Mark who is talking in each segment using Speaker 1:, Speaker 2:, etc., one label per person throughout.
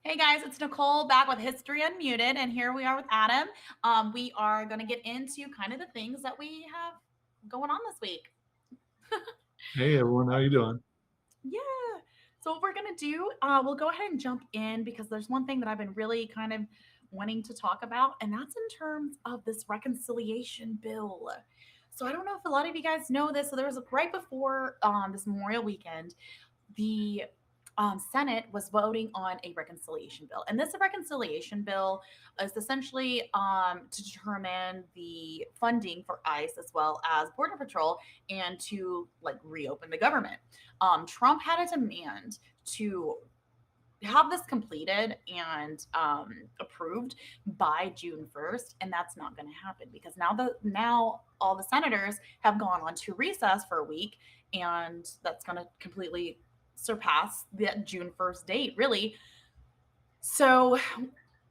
Speaker 1: Hey guys, it's Nicole back with History Unmuted, and here we are with Adam. We are going to get into kind of the things that we have going on this week.
Speaker 2: Hey everyone, how you doing?
Speaker 1: Yeah. So what we're going to do, we'll go ahead and jump in because there's one thing that I've been really kind of wanting to talk about, and that's in terms of this reconciliation bill. So I don't know if a lot of you guys know this. So there was right before this Memorial Weekend, the Senate was voting on a reconciliation bill. And this reconciliation bill is essentially to determine the funding for ICE as well as Border Patrol and to like reopen the government. Trump had a demand to have this completed and approved by June 1st, and that's not going to happen because now all the senators have gone on to recess for a week, and that's going to completely surpass the June 1st date, really. So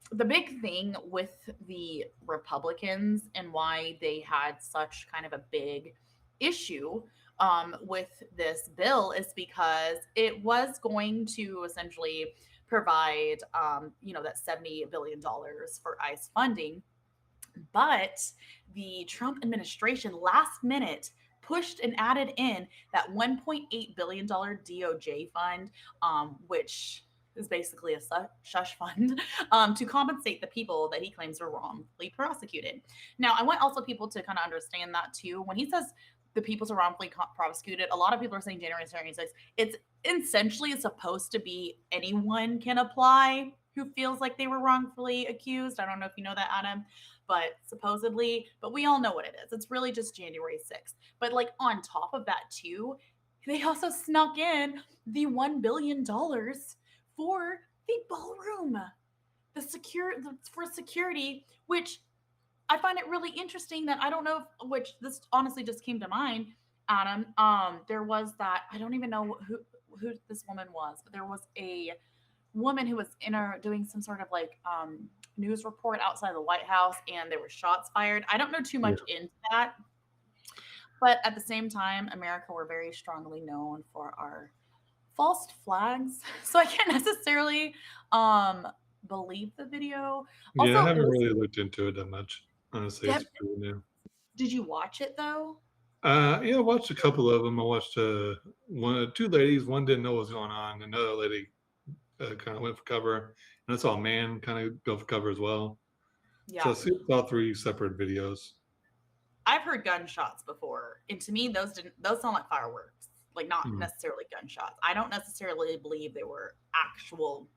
Speaker 1: the big thing with the Republicans and why they had such kind of a big issue with this bill is because it was going to essentially provide, that $70 billion for ICE funding. But the Trump administration last minute pushed and added in that $1.8 billion DOJ fund, which is basically a shush fund to compensate the people that he claims were wrongfully prosecuted. Now, I want also people to kind of understand that too. When he says the people are wrongfully prosecuted, a lot of people are saying January 26th. It's essentially supposed to be anyone can apply who feels like they were wrongfully accused. I don't know if you know that, Adam, but supposedly, but we all know what it is. It's really just January 6th. But like on top of that, too, they also snuck in the $1 billion for the ballroom, for security, which I find it really interesting that I don't know which this honestly just came to mind, Adam. There was that I don't even know who this woman was, but there was a woman who was doing some sort of like news report outside the White House, and there were shots fired. I don't know too
Speaker 2: Yeah,
Speaker 1: much into that, but at the same time, America, we're very strongly known for our false flags, so I can't necessarily believe the video.
Speaker 2: yeah, I
Speaker 1: Also, it
Speaker 2: haven't
Speaker 1: was.
Speaker 2: really looked into it that much. Honestly, it's
Speaker 1: Yep.
Speaker 2: pretty new.
Speaker 1: Did you watch it though?
Speaker 2: Yeah, I watched a couple of them. I watched two ladies. One didn't know what was going on. Another lady kind of went for cover, and I saw a man kind of go for cover as well. So I
Speaker 1: Yeah.
Speaker 2: saw three separate videos.
Speaker 1: I've heard gunshots before, and to me, those sound like fireworks, like not
Speaker 2: Hmm.
Speaker 1: necessarily gunshots. I don't necessarily believe they were actual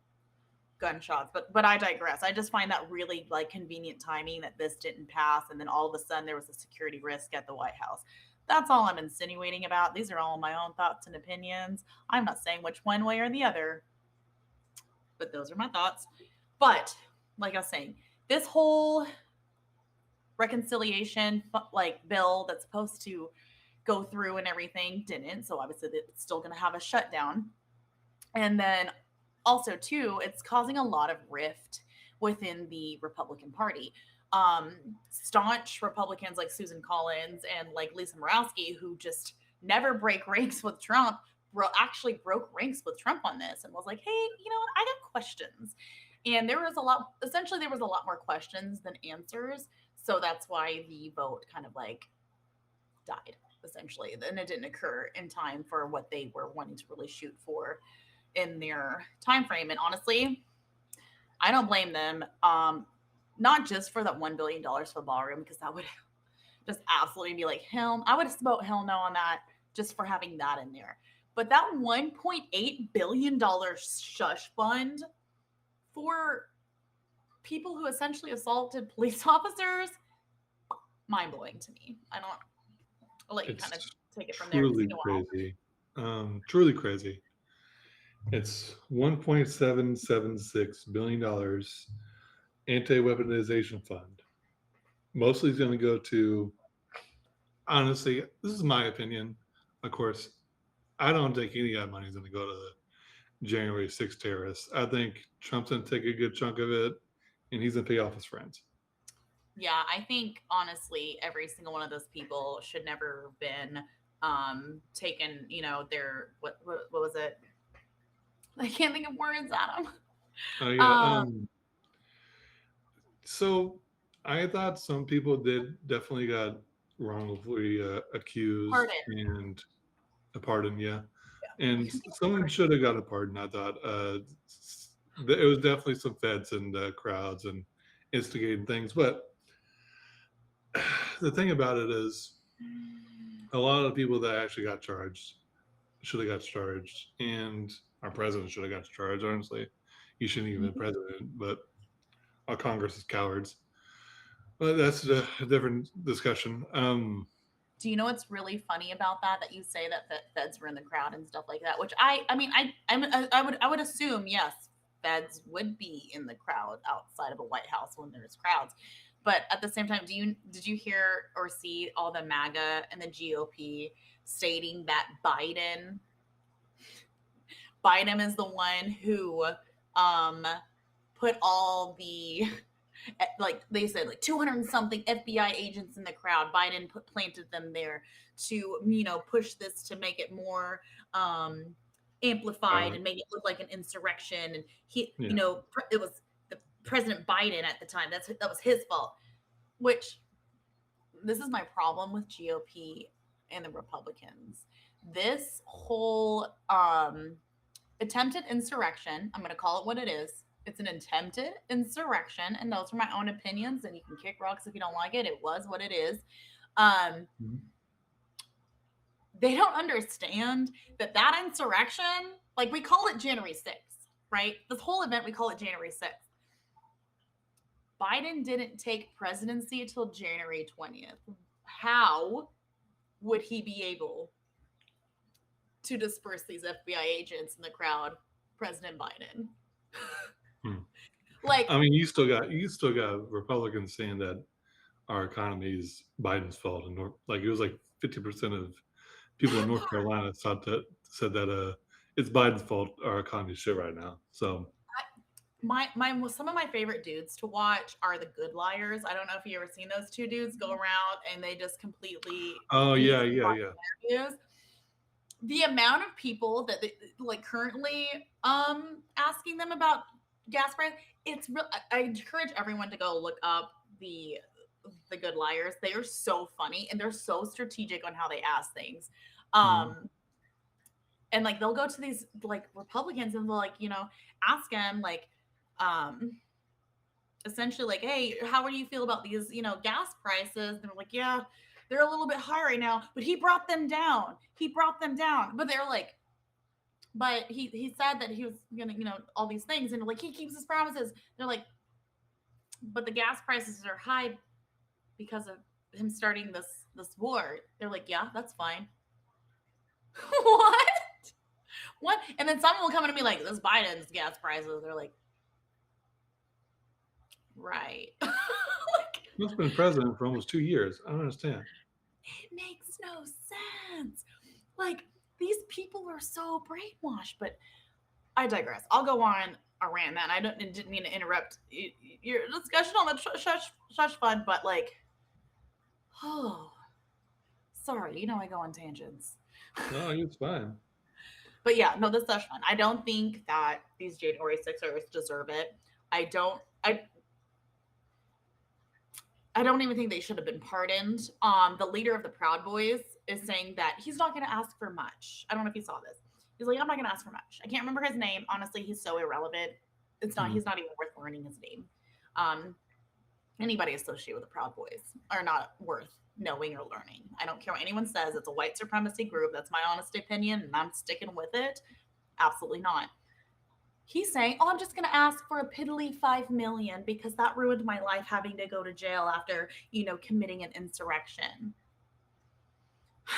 Speaker 1: gunshots, but I digress. I just find that really like convenient timing that this didn't pass, and then all of a sudden there was a security risk at the White House. That's all I'm insinuating about. These are all my own thoughts and opinions. I'm not saying which one way or the other, but those are my thoughts. But like I was saying, this whole reconciliation like bill that's supposed to go through and everything didn't, so obviously it's still going to have a shutdown. And then also too, it's causing a lot of rift within the Republican Party. Staunch Republicans like Susan Collins and like Lisa Murkowski, who just never break ranks with Trump, actually broke ranks with Trump on this and was like, hey, you know what, I got questions. And there was a lot, essentially there was a lot more questions than answers, so that's why the vote kind of like died essentially, and it didn't occur in time for what they were wanting to really shoot for in their time frame. And honestly, I don't blame them. Not just for that $1 billion for the ballroom, because that would just absolutely be like hell. I would have voted hell no on that just for having that in there. But that $1.8 billion shush fund for people who essentially assaulted police officers, mind blowing to me. I'll let you kind of
Speaker 2: It's
Speaker 1: take it from there because you
Speaker 2: truly
Speaker 1: know how.
Speaker 2: crazy. Truly crazy. It's $1.776 billion anti-weaponization fund. Mostly is going to go to. Honestly, this is my opinion. Of course, I don't think any of that money is going to go to the January 6th terrorists. I think Trump's going to take a good chunk of it, and he's going to pay off his friends.
Speaker 1: Yeah, I think honestly, every single one of those people should never have been taken. Their what was it? I can't think of words, Adam.
Speaker 2: Oh yeah.
Speaker 1: Um,
Speaker 2: So I thought some people did definitely got wrongfully accused
Speaker 1: pardon.
Speaker 2: and a pardon. Yeah,
Speaker 1: You
Speaker 2: and
Speaker 1: can think of
Speaker 2: someone
Speaker 1: pardon.
Speaker 2: should have got a pardon. I thought it was definitely some feds and crowds and instigating things. But the thing about it is, a lot of the people that actually got charged should have got charged, and our president should have got charged. Honestly, he shouldn't even be president, but our Congress is cowards. But that's a different discussion.
Speaker 1: Do you know what's really funny about that? That you say that feds were in the crowd and stuff like that. Which I mean, I would assume yes, feds would be in the crowd outside of a White House when there's crowds. But at the same time, did you hear or see all the MAGA and the GOP stating that Biden is the one who um put all the like they said like 200 and something FBI agents in the crowd. Biden planted them there to push this to make it more amplified
Speaker 2: Violent.
Speaker 1: and make it look like an insurrection. And he,
Speaker 2: Yeah.
Speaker 1: it was the President Biden at the time. That was his fault. Which this is my problem with GOP and the Republicans. This whole attempted insurrection, I'm going to call it what it is. It's an attempted insurrection, and those are my own opinions, and you can kick rocks if you don't like it. It was what it is. Um,
Speaker 2: Mhm.
Speaker 1: they don't understand that insurrection, like we call it January 6th, right? This whole event, we call it January 6th. Biden didn't take presidency until January 20th. How would he be able to disperse these FBI agents in the crowd, President Biden?
Speaker 2: Hmm.
Speaker 1: Like,
Speaker 2: I mean, you still got Republicans saying that our economy is Biden's fault, and like it was like 50% of people in North Carolina said that it's Biden's fault our economy is shit right now. So
Speaker 1: my some of my favorite dudes to watch are the Good Liars. I don't know if you ever seen those two dudes go around and they just completely
Speaker 2: oh
Speaker 1: and you
Speaker 2: yeah,
Speaker 1: see
Speaker 2: yeah, yeah.
Speaker 1: watching interviews. The amount of people that they, like currently asking them about gas price, it's real. I encourage everyone to go look up the Good Liars. They are so funny and they're so strategic on how they ask things.
Speaker 2: Mhm.
Speaker 1: Um and like they'll go to these like Republicans and they'll like, ask them like um essentially like, hey, how do you feel about these, gas prices? And they're like, yeah, they're a little bit high right now, but he brought them down. He brought them down. But they're like, but he said that he was gonna, all these things, and like he keeps his promises. They're like, but the gas prices are high because of him starting this war. They're like, yeah, that's fine. What? What? And then someone will come in and be like, this Biden's gas prices. They're like, right. Like,
Speaker 2: He's been president for almost 2 years. I don't understand.
Speaker 1: it makes no sense. Like, these people are so brainwashed, but I digress. I'll go on a rant, man. Didn't mean to interrupt your discussion on the shush fund, but like, oh, sorry. I go on tangents.
Speaker 2: No, he's fine.
Speaker 1: But yeah, no, this slush fund. I don't think that these January Sixers deserve it. I don't. I don't even think they should have been pardoned. The leader of the Proud Boys is saying that he's not going to ask for much. I don't know if you saw this. He's like, I'm not going to ask for much. I can't remember his name. Honestly, he's so irrelevant. It's not.
Speaker 2: Mhm.
Speaker 1: He's not even worth learning his name. Um, Anybody associated with the Proud Boys are not worth knowing or learning. I don't care what anyone says. It's a white supremacy group. That's my honest opinion, and I'm sticking with it. Absolutely not. He's saying, "Oh, I'm just going to ask for a piddly 5 million because that ruined my life having to go to jail after, committing an insurrection."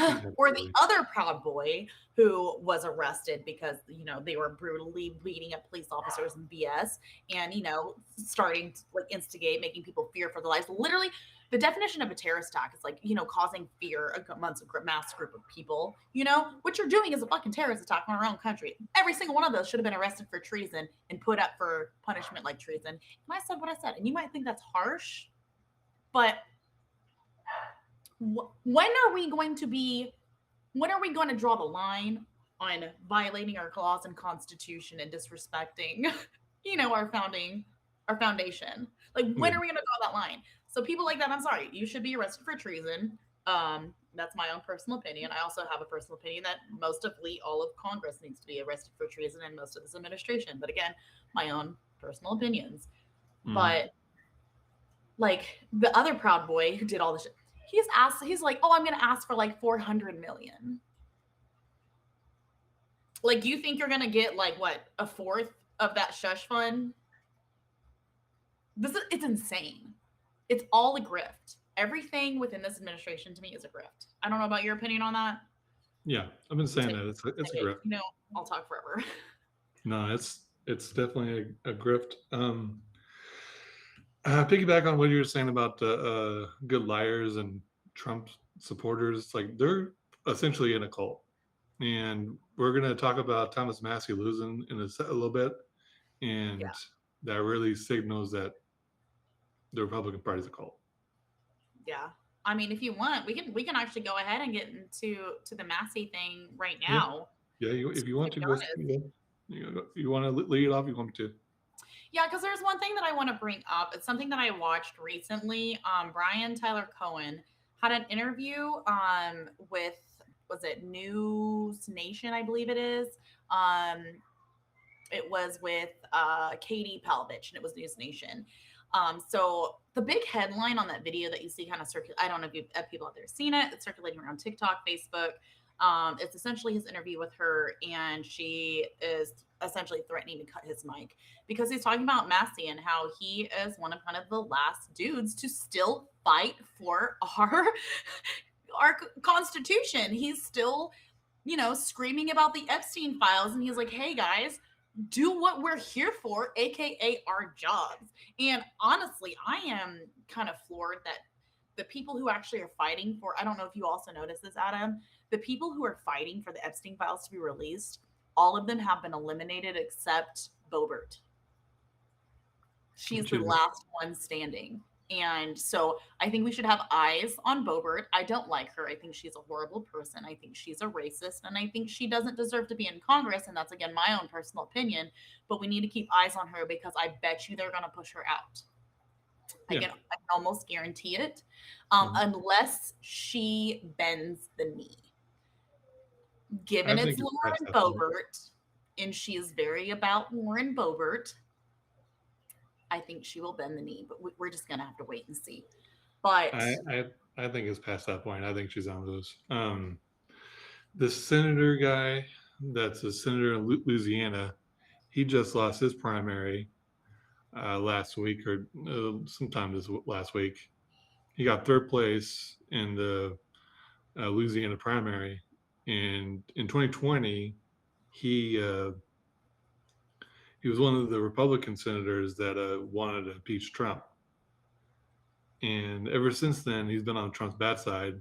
Speaker 2: Yeah,
Speaker 1: Or the
Speaker 2: really.
Speaker 1: other Proud Boy who was arrested because they were brutally beating up police officers and BS, and starting to like instigate, making people fear for their lives. Literally, the definition of a terrorist attack is like causing fear amongst a mass group of people. What you're doing is a fucking terrorist attack on our own country. Every single one of those should have been arrested for treason and put up for punishment like treason. And I said what I said, and you might think that's harsh, but when are we going to be when are we going to draw the line on violating our laws and constitution and disrespecting our foundation. Like, when
Speaker 2: Yeah.
Speaker 1: are we going to draw that line? So people like that, I'm sorry, you should be arrested for treason. That's my own personal opinion. I also have a personal opinion that most of all of Congress needs to be arrested for treason, and most of this administration. But again, my own personal opinions.
Speaker 2: Mm-hmm.
Speaker 1: But like the other Proud Boy who did all this shit, he's like, oh, I'm gonna ask for like 400 million. Like, you think you're gonna get like what, a fourth of that shush fund? It's insane. It's all a grift. Everything within this administration to me is a grift. I don't know about your opinion on that.
Speaker 2: Yeah, I've been saying
Speaker 1: Take,
Speaker 2: that it's a
Speaker 1: hey,
Speaker 2: grift.
Speaker 1: I'll talk forever.
Speaker 2: No, it's definitely a grift. Piggyback on what you were saying about the good liars and Trump supporters, like they're essentially in a cult. And we're going to talk about Thomas Massey losing in a little bit,
Speaker 1: Yeah,
Speaker 2: and that really signals that the Republican Party is a cult.
Speaker 1: yeah. I mean, if you want, we can actually go ahead and get to the Massey thing right
Speaker 2: Yeah,
Speaker 1: now.
Speaker 2: yeah. If you
Speaker 1: To
Speaker 2: want
Speaker 1: be
Speaker 2: to go,
Speaker 1: honest,
Speaker 2: you want to lead it off, you want me to.
Speaker 1: yeah, because there's one thing that I want to bring up. It's something that I watched recently. Brian Tyler Cohen had an interview with, was it News Nation, I believe it is. Um, it was with Katie Palovich, and it was News Nation. So the big headline on that video that you see kind of circulate, I don't know if people out there seen it. It's circulating around TikTok, Facebook. It's essentially his interview with her, and she is essentially threatening to cut his mic because he's talking about Massey and how he is one of kind of the last dudes to still fight for our constitution. He's still, screaming about the Epstein files, and he's like, "Hey guys, do what we're here for, aka our jobs." And honestly, I am kind of floored that the people who actually are fighting for, I don't know if you also noticed this, Adam, the people who are fighting for the Epstein files to be released, all of them have been eliminated except Boebert. She's the
Speaker 2: She's
Speaker 1: last one standing. And so I think we should have eyes on Boebert. I don't like her. I think she's a horrible person. I think she's a racist. And I think she doesn't deserve to be in Congress. And that's, again, my own personal opinion. But we need to keep eyes on her because I bet you they're going to push her out. I
Speaker 2: yeah.
Speaker 1: can almost guarantee it,
Speaker 2: Mhm.
Speaker 1: unless she bends the knee.
Speaker 2: I
Speaker 1: Given it's
Speaker 2: think it's past
Speaker 1: Lauren
Speaker 2: that point.
Speaker 1: Boebert, and she is very about Lauren Boebert, I think she will bend the knee, but we're just gonna have to wait and see. But
Speaker 2: I, I I think it's past that point. I think she's on those. The senator guy, that's a senator in Louisiana, he just lost his primary last week or sometime this last week. He got third place in the Louisiana primary, and in 2020, he uh, he was one of the Republican senators that wanted to impeach Trump. And ever since then, he's been on Trump's bad side,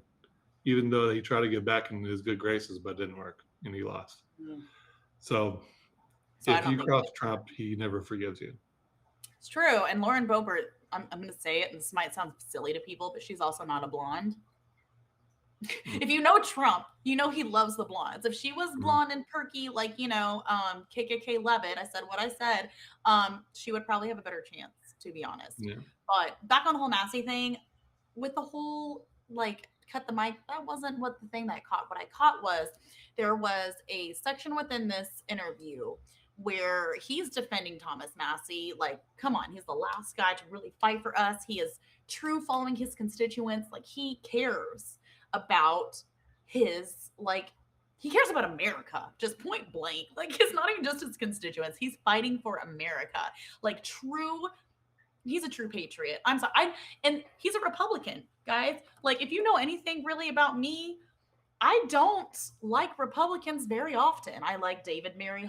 Speaker 2: even though he tried to get back in his good graces, but it didn't work, and he lost.
Speaker 1: mm,
Speaker 2: So
Speaker 1: so I
Speaker 2: if
Speaker 1: don't
Speaker 2: you
Speaker 1: think
Speaker 2: cross Trump, he never forgives you.
Speaker 1: it's true. And Lauren Boebert, I'm going to say it, and this might sound silly to people, but she's also not a blonde.
Speaker 2: Mm-hmm.
Speaker 1: If you know Trump, you know he loves the blondes. If she was
Speaker 2: Mm-hmm.
Speaker 1: blonde and perky, like, KKK Levitt, I said what I said, she would probably have a better chance, to be honest.
Speaker 2: Yeah.
Speaker 1: But back on the whole Massey thing, with the whole, like, cut the mic, that wasn't what the thing that I caught. What I caught was there was a section within this interview where he's defending Thomas Massey. Like, come on, he's the last guy to really fight for us. He is true following his constituents. Like, he cares about his, like, he cares about America, just point blank. Like, it's not even just his constituents. He's fighting for America. Like, he's a true patriot. I'm sorry. And he's a Republican, guys. Like, if you know anything really about me, I don't like Republicans very often. I like Mayor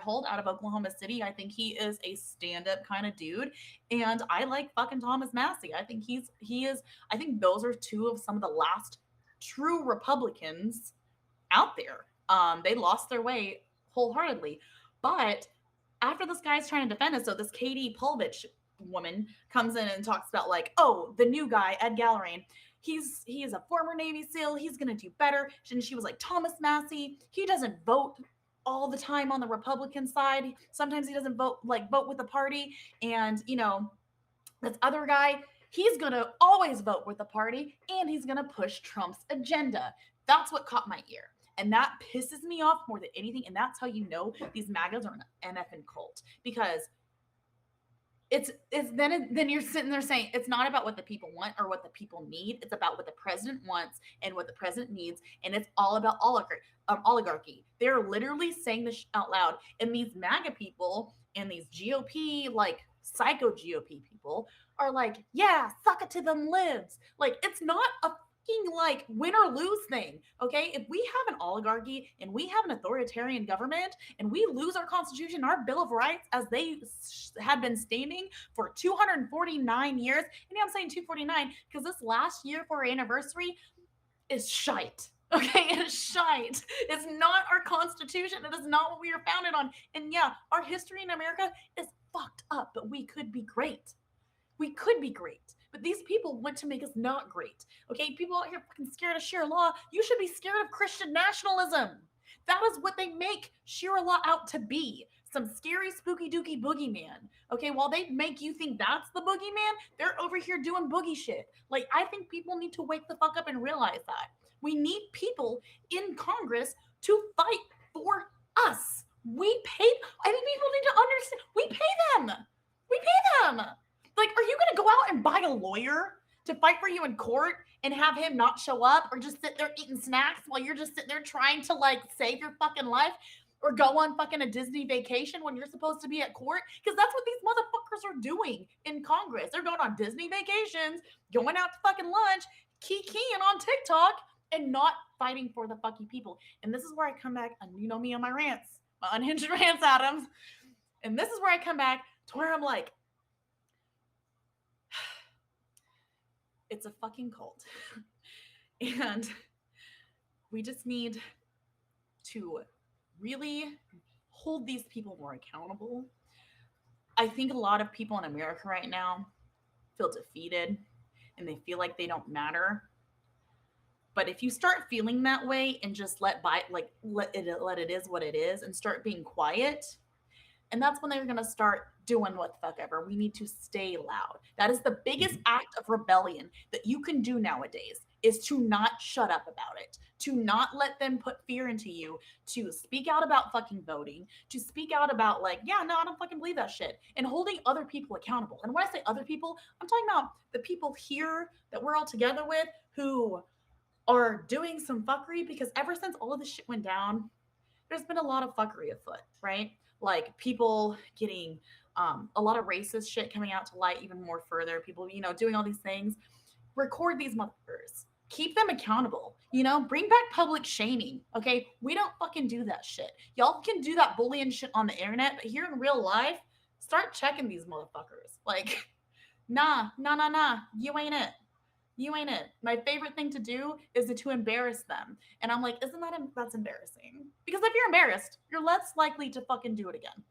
Speaker 1: Holt out of Oklahoma City. I think he is a stand-up kind of dude, and I like fucking Thomas Massey. I think he is. I think those are two of some of the last true Republicans out there. They lost their way wholeheartedly, but after this guy's trying to defend us, so this Katie Palovich woman comes in and talks about, like, oh, the new guy, Ed Gallery, he is a former Navy SEAL, he's gonna do better. And she was like, Thomas Massey, he doesn't vote all the time on the Republican side. Sometimes he doesn't vote with the party, and this other guy, he's gonna always vote with the party, and he's gonna push Trump's agenda. That's what caught my ear. And that pisses me off more than anything. And that's how you know these MAGAs are an MFing cult. Because then you're sitting there saying it's not about what the people want or what the people need. It's about what the president wants and what the president needs, and it's all about oligarchy. They're literally saying this out loud, and these MAGA people and these GOP psycho GOP people are like, yeah, suck it to them libs. Like, it's not a win or lose thing. Okay, if we have an oligarchy and we have an authoritarian government and we lose our constitution, our bill of rights, as they had been standing for 249 years, and I'm saying 249 because this last year for our anniversary is shite. Okay, it's shite. It's not our constitution. It is not what we are founded on. And yeah, our history in America is fucked up, but we could be great. We could be great. But these people want to make us not great. Okay, people out here fucking scared of sheer law. You should be scared of Christian nationalism. That is what they make sheer law out to be. Some scary, spooky, dooky boogeyman. Okay, while they make you think that's the boogeyman, they're over here doing boogie shit. Like, I think people need to wake the fuck up and realize that. We need people in Congress to fight for us. We pay, I think people need to understand, we pay them. We pay them. Like, are you going to go out and buy a lawyer to fight for you in court and have him not show up, or just sit there eating snacks while you're just sitting there trying to save your fucking life, or go on fucking a Disney vacation when you're supposed to be at court? Because that's what these motherfuckers are doing in Congress. They're going on Disney vacations, going out to fucking lunch, keying on TikTok, and not fighting for the fucking people. And this is where I come back, and you know me on my rants, my unhinged rants, Adams. And this is where I come back to where I'm like, it's a fucking cult. And we just need to really hold these people more accountable. I think a lot of people in America right now feel defeated and they feel like they don't matter. But if you start feeling that way and just let it is what it is and start being quiet, and that's when they're going to start doing what the fuck ever. We need to stay loud. That is the biggest act of rebellion that you can do nowadays, is to not shut up about it, to not let them put fear into you, to speak out about fucking voting, to speak out about yeah, no, I don't fucking believe that shit, and holding other people accountable. And when I say other people, I'm talking about the people here that we're all together with who are doing some fuckery, because ever since all of this shit went down, there's been a lot of fuckery afoot, right? Like, people getting a lot of racist shit coming out to light even more further. People, doing all these things. Record these motherfuckers. Keep them accountable. Bring back public shaming. Okay, we don't fucking do that shit. Y'all can do that bullying shit on the internet, but here in real life, start checking these motherfuckers. Like, nah, you ain't it. You ain't it. My favorite thing to do is to embarrass them. And I'm like, isn't that's embarrassing? Because if you're embarrassed, you're less likely to fucking do it again.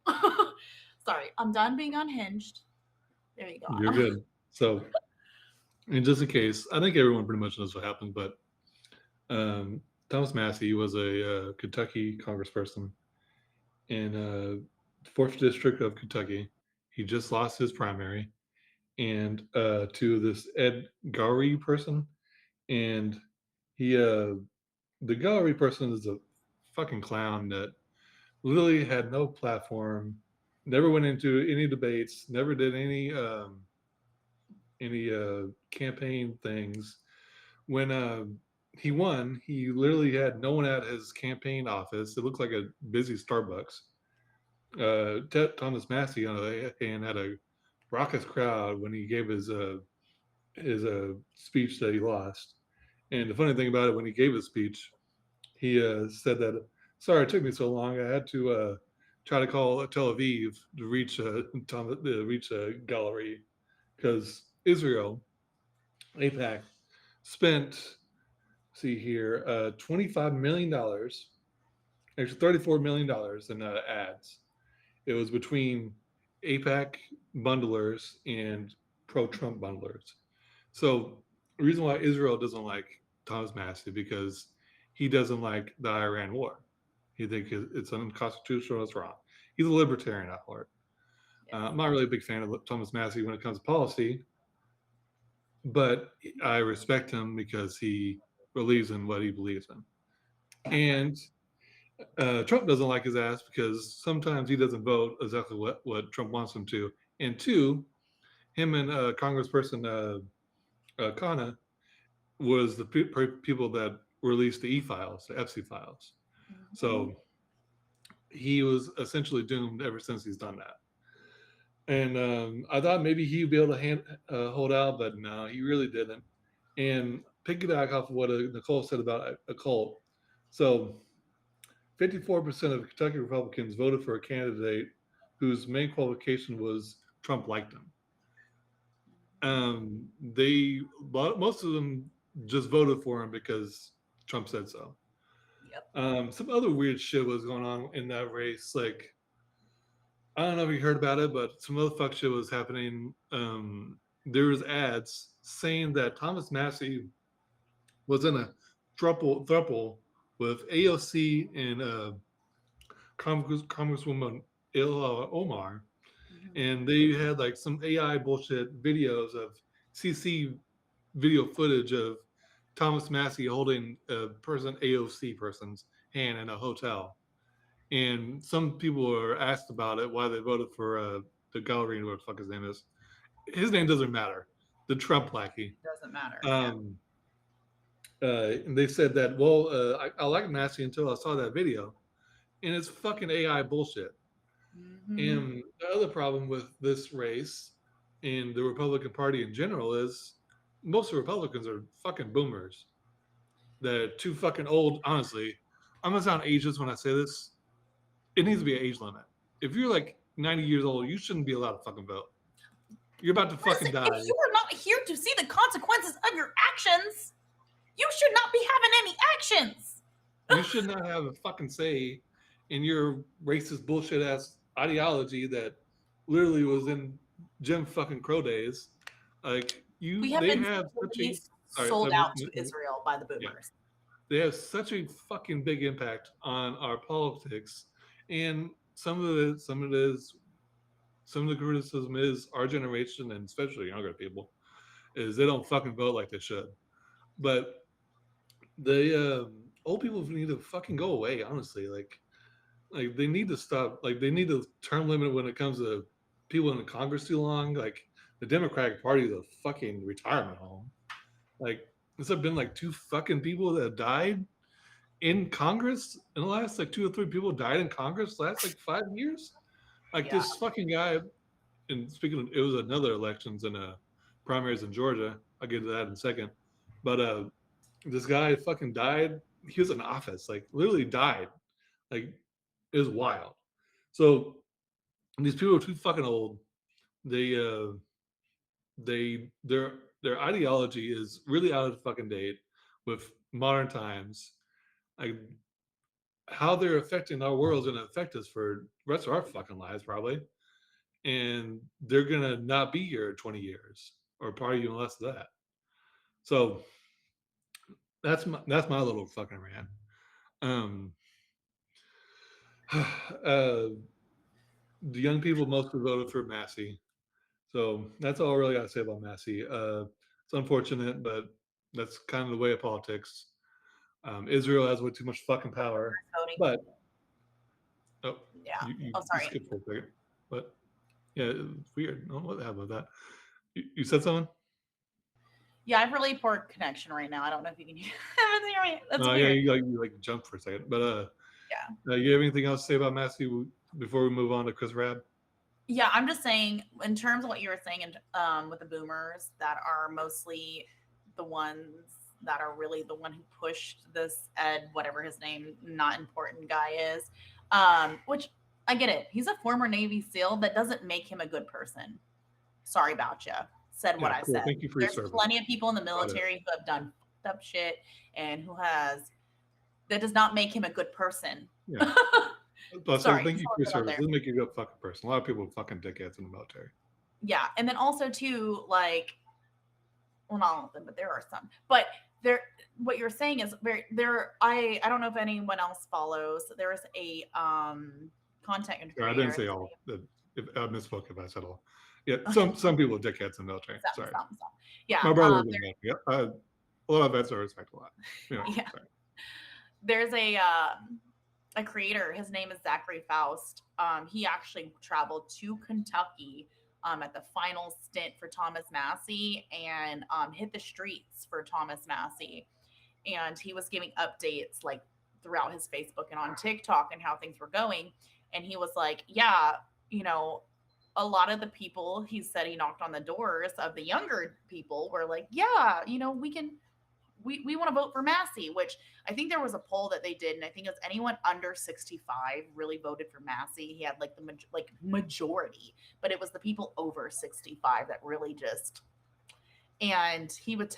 Speaker 1: Sorry, I'm done being unhinged. There you
Speaker 2: You're
Speaker 1: go.
Speaker 2: good. So, and just in case, I think everyone pretty much knows what happened, but um, Thomas Massey was a Kentucky congressperson in fourth district of Kentucky. He just lost his primary, and to this Ed Gowrie person, and he the Gowrie person is a fucking clown that literally had no platform, never went into any debates, never did any campaign things. When he won, he literally had no one at his campaign office. It looked like a busy Starbucks. Thomas Massey, on the other hand, had a raucous crowd when he gave his speech that he lost. And the funny thing about it, when he gave his speech, he said that, "Sorry, it took me so long. I had to try to call Tel Aviv to reach Gallery, because Israel, APAC, spent, see here, $25 million, actually $34 million in ads. It was between APAC bundlers and pro-Trump bundlers. So the reason why Israel doesn't like Thomas Massey, because he doesn't like the Iran war. He thinks it's unconstitutional. It's wrong. He's a libertarian at heart.
Speaker 1: Yes.
Speaker 2: I'm not really a big fan of Thomas Massey when it comes to policy, but I respect him because he believes in what he believes in. And Trump doesn't like his ass because sometimes he doesn't vote exactly what Trump wants him to. And two, him and Congressperson Khanna was the people that released the e-files, the FC files.
Speaker 1: Mhm.
Speaker 2: So he was essentially doomed ever since he's done that. And I thought maybe he'd be able to hold out, but no, he really didn't. And piggyback off of what Nicole said about a cult. So 54% of Kentucky Republicans voted for a candidate whose main qualification was Trump liked him. Most of them just voted for him because Trump said so.
Speaker 1: Yep.
Speaker 2: Some other weird shit was going on in that race. Like, I don't know if you heard about it, but some other fuck shit was happening. There was ads saying that Thomas Massey was in a thruple with AOC and Congresswoman Ilha Omar,
Speaker 1: Mhm.
Speaker 2: and they had like some AI bullshit videos of CC video footage of Thomas Massey holding a AOC person's hand in a hotel. And some people were asked about it, why they voted for the Gallery, what the fuck his name is. His name doesn't matter. The Trump lackey.
Speaker 1: Doesn't matter. Yeah.
Speaker 2: Um, and they said that, well, I liked Massey until I saw that video, and it's fucking AI bullshit.
Speaker 1: Hmm.
Speaker 2: And the other problem with this race and the Republican Party in general is most of the Republicans are fucking boomers. They're too fucking old. Honestly, I'm gonna sound ageist when I say this. It needs to be an age limit. If you're like 90 years old, you shouldn't be allowed to fucking vote. You're about to fucking
Speaker 1: Listen, if
Speaker 2: die.
Speaker 1: you are not here to see the consequences of your actions, you should not be having any actions.
Speaker 2: You should not have a fucking say in your racist bullshit ass ideology that literally was in Jim fucking Crow days. Like
Speaker 1: We have
Speaker 2: they
Speaker 1: been
Speaker 2: have such
Speaker 1: literally
Speaker 2: a. All right,
Speaker 1: sold out to Israel by the
Speaker 2: yeah,
Speaker 1: boomers.
Speaker 2: they have such a fucking big impact on our politics, and some of the criticism is our generation and especially younger people is they don't fucking vote like they should. But the old people need to fucking go away. Honestly, like they need to stop. Like they need to term limit when it comes to people in the Congress too long. Like the Democratic Party is a fucking retirement home. Like there's been like two fucking people that died in Congress in the last like 2 or 3 people died in Congress last like 5 years. Like
Speaker 1: Yeah.
Speaker 2: this fucking guy. And speaking of, it was another elections and primaries in Georgia. I'll get to that in a second. But this guy fucking died. He was in office, like literally died. Like it was wild. So these people are too fucking old. They their ideology is really out of fucking date with modern times. Like how they're affecting our world is gonna affect us for the rest of our fucking lives probably. And they're gonna not be here in 20 years or probably even less than that. So that's my little fucking rant. Um, the young people mostly voted for Massey. So that's all I really got to say about Massey. It's unfortunate, but that's kind of the way of politics. Israel has way too much fucking power.
Speaker 1: Voting.
Speaker 2: But oh,
Speaker 1: Yeah.
Speaker 2: you,
Speaker 1: Oh,
Speaker 2: you
Speaker 1: sorry.
Speaker 2: skipped for a second. But yeah, it's weird. I don't know what happened with that. You said something?
Speaker 1: Yeah, I have really poor connection right now. I don't know if you can hear me. That's
Speaker 2: Yeah,
Speaker 1: weird.
Speaker 2: you like jumped for a second. But
Speaker 1: Yeah.
Speaker 2: you have anything else to say about Massey before we move on to Chris Rab?
Speaker 1: Yeah, I'm just saying, in terms of what you were saying, with the boomers that are mostly the ones that are really the one who pushed this Ed, whatever his name, not important guy is, which I get it. He's a former Navy SEAL. That doesn't make him a good person. Sorry about you. Said what
Speaker 2: Yeah,
Speaker 1: I
Speaker 2: cool.
Speaker 1: said.
Speaker 2: Thank you for your
Speaker 1: There's
Speaker 2: service.
Speaker 1: plenty of people in the
Speaker 2: Got it.
Speaker 1: military who have done fucked up shit and who has that does not make him a good person.
Speaker 2: Yeah. So
Speaker 1: Sorry,
Speaker 2: thank
Speaker 1: just
Speaker 2: you
Speaker 1: want
Speaker 2: for
Speaker 1: to
Speaker 2: your
Speaker 1: put it out
Speaker 2: service.
Speaker 1: there.
Speaker 2: Doesn't make you a good fucking person. A lot of people are fucking dickheads in the military.
Speaker 1: Yeah, and then also too, like, well, not all of them, but there are some. But there, what you're saying is very there. I don't know if anyone else follows. There is a content
Speaker 2: Or I didn't
Speaker 1: creator.
Speaker 2: say
Speaker 1: His
Speaker 2: all.
Speaker 1: name
Speaker 2: If I misspoke if I said all. Yeah, some people are dickheads in the military. Sorry,
Speaker 1: some. Yeah,
Speaker 2: my brother was in the military. Yeah, a lot of vets I respect a lot. Anyway,
Speaker 1: yeah.
Speaker 2: sorry.
Speaker 1: There's a creator. His name is Zachary Faust. He actually traveled to Kentucky at the final stint for Thomas Massey and hit the streets for Thomas Massey. And he was giving updates like throughout his Facebook and on TikTok and how things were going. And he was like, yeah, you know, a lot of the people he said he knocked on the doors of the younger people were like, yeah, we can we want to vote for Massey, which I think there was a poll that they did, and I think it was anyone under 65 really voted for Massey. He had like the majority, but it was the people over 65 that really just. And he was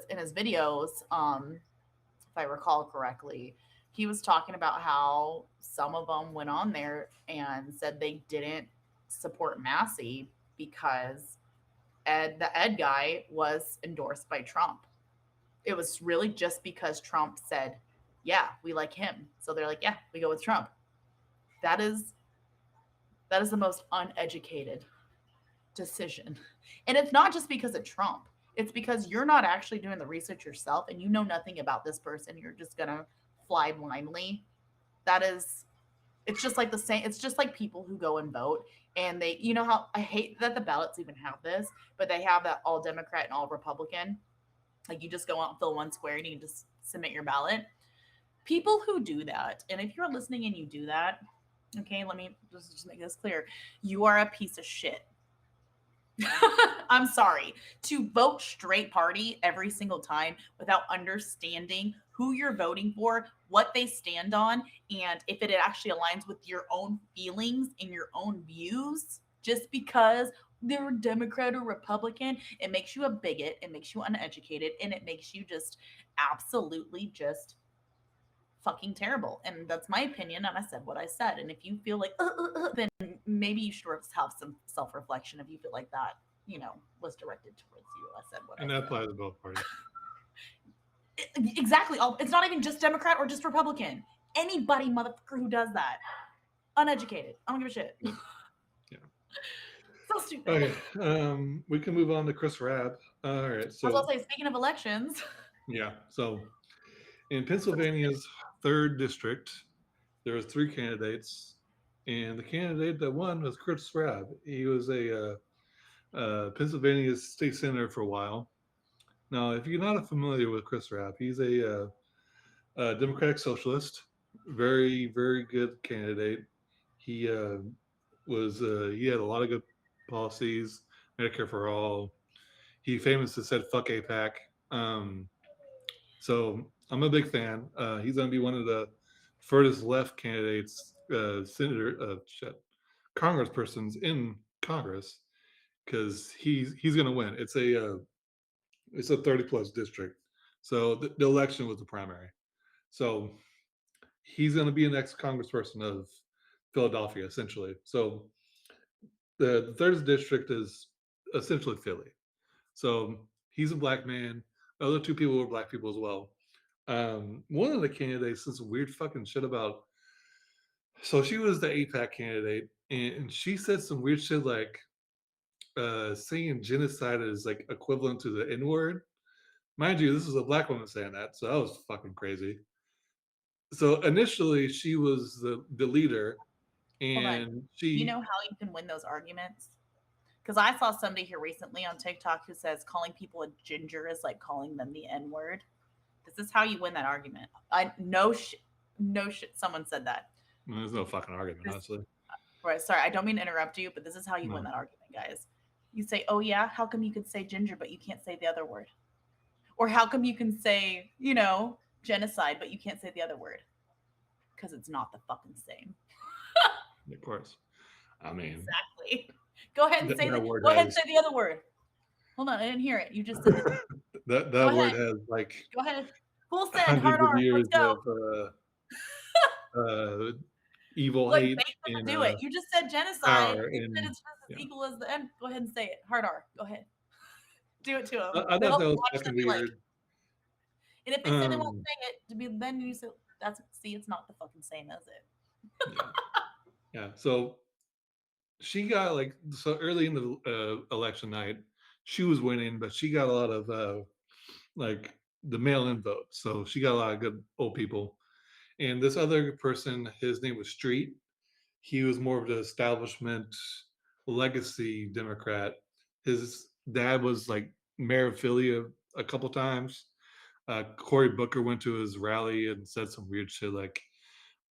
Speaker 1: in his videos, if I recall correctly, he was talking about how some of them went on there and said they didn't support Massey because the Ed guy was endorsed by Trump. It was really just because Trump said, "Yeah, we like him." So they're like, "Yeah, we go with Trump." That is the most uneducated decision. And it's not just because of Trump. It's because you're not actually doing the research yourself and you know nothing about this person. You're just going to fly blindly. That is it's just like the same it's just like people who go and vote and they how I hate that the ballots even have this, but they have that all Democrat and all Republican. Like you just go out and fill one square and you can just submit your ballot. People who do that, and if you're listening and you do that, okay, let me just make this clear. You are a piece of shit. I'm sorry. To vote straight party every single time without understanding who you're voting for, what they stand on, and if it actually aligns with your own feelings and your own views, just because they're Democrat or Republican, it makes you a bigot, it makes you uneducated, and it makes you just absolutely just fucking terrible. And that's my opinion. And I said what I said. And if you feel like, then maybe you should have some self reflection if you feel like that, was directed towards you. I said what I
Speaker 2: And that
Speaker 1: said.
Speaker 2: applies to both parties.
Speaker 1: Exactly. It's not even just Democrat or just Republican. Anybody, motherfucker, who does that, uneducated. I don't give a shit.
Speaker 2: Yeah. Yeah.
Speaker 1: So stupid.
Speaker 2: Okay. We can move on to Chris Rabb. All right.
Speaker 1: I was
Speaker 2: So
Speaker 1: about to say, speaking of elections,
Speaker 2: yeah. So in Pennsylvania's third district, there was three candidates, and the candidate that won was Chris Rabb. He was a Pennsylvania state senator for a while. Now, if you're not familiar with Chris Rabb, he's a Democratic socialist, very very good candidate. He he had a lot of good policies, Medicare for all. He famously said "fuck APAC." Um, so I'm a big fan. He's going to be one of the furthest left candidates, congresspersons in Congress, because he's going to win. It's a 30 plus district, so the election was the primary. So he's going to be the next congressperson of Philadelphia, essentially. So the third district is essentially Philly. So he's a black man. The other two people were black people as well. One of the candidates said some weird fucking shit about. So she was the APAC candidate, and she said some weird shit like saying genocide is like equivalent to the N word. Mind you, this is a black woman saying that, so that was fucking crazy. So initially, she was the leader,
Speaker 1: hold on.
Speaker 2: and
Speaker 1: You
Speaker 2: she
Speaker 1: know how you can win those arguments? Because I saw somebody here recently on TikTok who says calling people a ginger is like calling them the N word. This is how you win that argument. I no shit. Someone said that.
Speaker 2: there's no fucking argument,
Speaker 1: This,
Speaker 2: honestly.
Speaker 1: right, sorry, I don't mean to interrupt you, but this is how you win
Speaker 2: No.
Speaker 1: that argument, guys. You say, "Oh yeah, how come you can say ginger but you can't say the other word?" Or how come you can say, genocide but you can't say the other word? Because it's not the fucking same.
Speaker 2: Of course. I mean,
Speaker 1: Exactly. Go ahead and say
Speaker 2: that word
Speaker 1: go ahead and
Speaker 2: has
Speaker 1: say the other word. Hold on, I didn't hear it. You just said it. Go
Speaker 2: that word
Speaker 1: ahead.
Speaker 2: has like
Speaker 1: Go ahead. Full send, hard
Speaker 2: hundreds of
Speaker 1: R.
Speaker 2: years
Speaker 1: Let's go.
Speaker 2: of evil
Speaker 1: Look,
Speaker 2: hate
Speaker 1: thanks for
Speaker 2: and
Speaker 1: do it. You just said genocide.
Speaker 2: power
Speaker 1: You said
Speaker 2: and
Speaker 1: it's just as
Speaker 2: yeah.
Speaker 1: equal as the end. Go ahead and say it. Hard R. Go ahead. Do it to them.
Speaker 2: I thought
Speaker 1: They'll
Speaker 2: that was
Speaker 1: watch them
Speaker 2: fucking
Speaker 1: be like,
Speaker 2: weird.
Speaker 1: And if they say they won't
Speaker 2: Um,
Speaker 1: say it, to be then you say that's see, it's not the fucking same, is it?
Speaker 2: yeah, yeah. So she got like so early in the election night, she was winning, but she got a lot of like the mail-in votes. So she got a lot of good old people. And this other person, his name was Street. He was more of the establishment legacy Democrat. His dad was like mayor of Philly a couple times. Cory Booker went to his rally and said some weird shit like,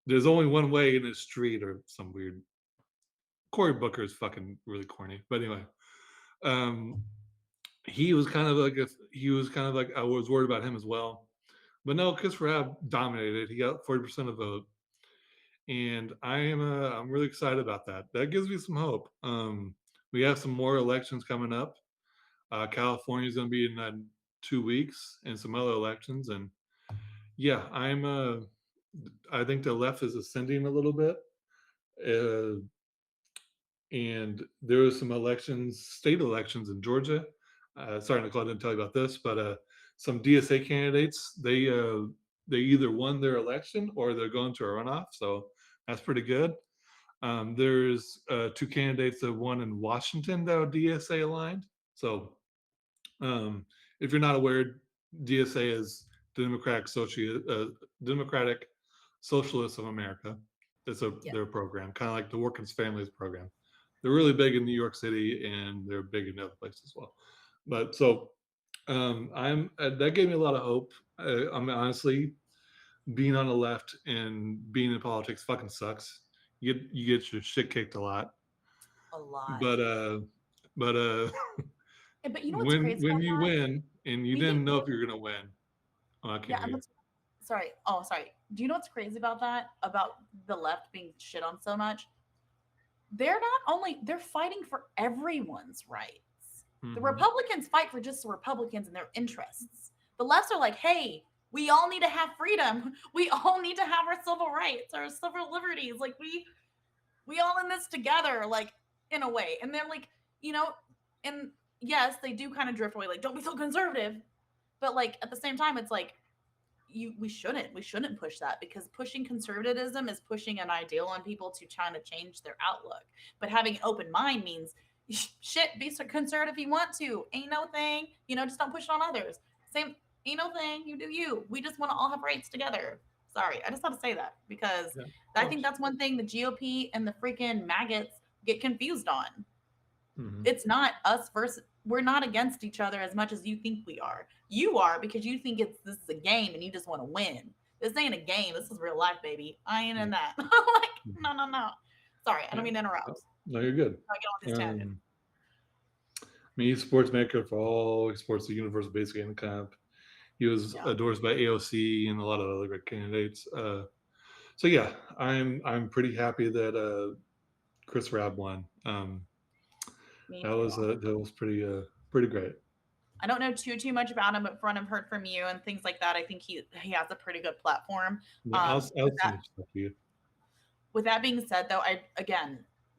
Speaker 2: "There's only one way in this street," or some weird. Cory Booker is fucking really corny, but anyway, um, he was kind of like he was kind of like I was worried about him as well, but no, Chris Rabb dominated. He got 40% of the vote, and I'm really excited about that. That gives me some hope. We have some more elections coming up. California is going to be in 2 weeks, and some other elections, and yeah, I think the left is ascending a little bit. Uh, and there was some elections, state elections in Georgia. Sorry, Nicole, I didn't tell you about this, but some DSA candidates they either won their election or they're going to a runoff, so that's pretty good. There's two candidates that won in Washington that are DSA aligned. So um, if you're not aware, DSA is Democratic Socialists of America. It's
Speaker 1: Yeah.
Speaker 2: their program, kind of like the Workers Families program. They're really big in New York City and they're big in other places as well. But so I'm that gave me a lot of hope. I mean, honestly, being on the left and being in politics fucking sucks. You get your shit kicked a lot,
Speaker 1: A lot.
Speaker 2: but but
Speaker 1: But you know what's
Speaker 2: when
Speaker 1: crazy
Speaker 2: when
Speaker 1: about
Speaker 2: you
Speaker 1: that?
Speaker 2: win and you
Speaker 1: We get
Speaker 2: didn't know if you're gonna win. Oh, I can't
Speaker 1: yeah,
Speaker 2: hear
Speaker 1: and
Speaker 2: you.
Speaker 1: what's sorry. Oh, sorry. Do you know what's crazy about that? About the left being shit on so much? They're not only they're fighting for everyone's rights. The
Speaker 2: Mm-hmm.
Speaker 1: Republicans fight for just the Republicans and their interests. The lefts are like, hey, we all need to have freedom. We all need to have our civil rights, our civil liberties. Like we all in this together, like in a way. And they're like, you know, and yes, they do kind of drift away, like, don't be so conservative. But like at the same time, it's like we shouldn't push that because pushing conservatism is pushing an ideal on people to try to change their outlook. But having an open mind means shit, be so conservative if you want to. Ain't no thing, just don't push it on others. Same, ain't no thing, you do you. We just want to all have rights together. Sorry, I just had to say that because
Speaker 2: Yeah, of
Speaker 1: I think
Speaker 2: course.
Speaker 1: that's one thing the GOP and the freaking maggots get confused on.
Speaker 2: Mm-hmm.
Speaker 1: It's not us versus we're not against each other as much as you think we are. You are because you think this is a game and you just want to win. This ain't a game. This is real life, baby. I ain't
Speaker 2: Yeah.
Speaker 1: in that. Like,
Speaker 2: Mhm.
Speaker 1: no, no, no. Sorry, I don't
Speaker 2: Yeah.
Speaker 1: mean to
Speaker 2: No,
Speaker 1: interrupt.
Speaker 2: no, you're good.
Speaker 1: I get on this tangent.
Speaker 2: Um, Me, sports maker for all sports, the universal basic income. He was
Speaker 1: Yeah,
Speaker 2: endorsed by AOC and a lot of other great candidates. So yeah, I'm pretty happy that Chris Rabb won.
Speaker 1: me
Speaker 2: That was pretty great.
Speaker 1: I don't know too much about him, but from what I've heard from you and things like that, I think he has a pretty good platform.
Speaker 2: Yeah, I'll
Speaker 1: With
Speaker 2: send
Speaker 1: that
Speaker 2: some stuff to you.
Speaker 1: with that being said, though,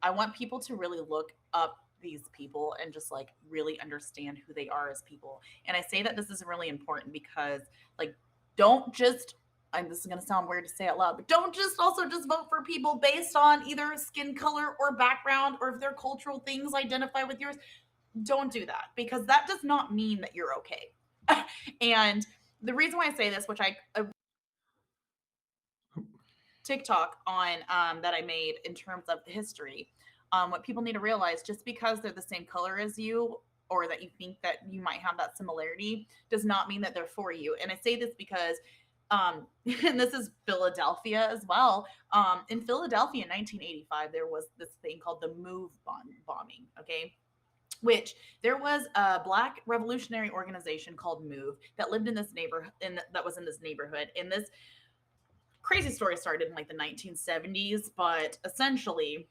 Speaker 1: I want people to really look up these people and just like really understand who they are as people. And I say that this is really important because like don't just and this is going to sound weird to say out loud, but don't just also just vote for people based on either skin color or background or if their cultural things identify with yours. Don't do that because that does not mean that you're okay. And the reason why I say this, which I TikTok on that I made in terms of history. What people need to realize, just because they're the same color as you or that you think that you might have that similarity, does not mean that they're for you. And I say this because, and this is Philadelphia as well. In Philadelphia in 1985, there was this thing called the Move bombing. Okay, which there was a black revolutionary organization called Move that lived in this neighborhood that was in this neighborhood. And this crazy story started in like the 1970s, but essentially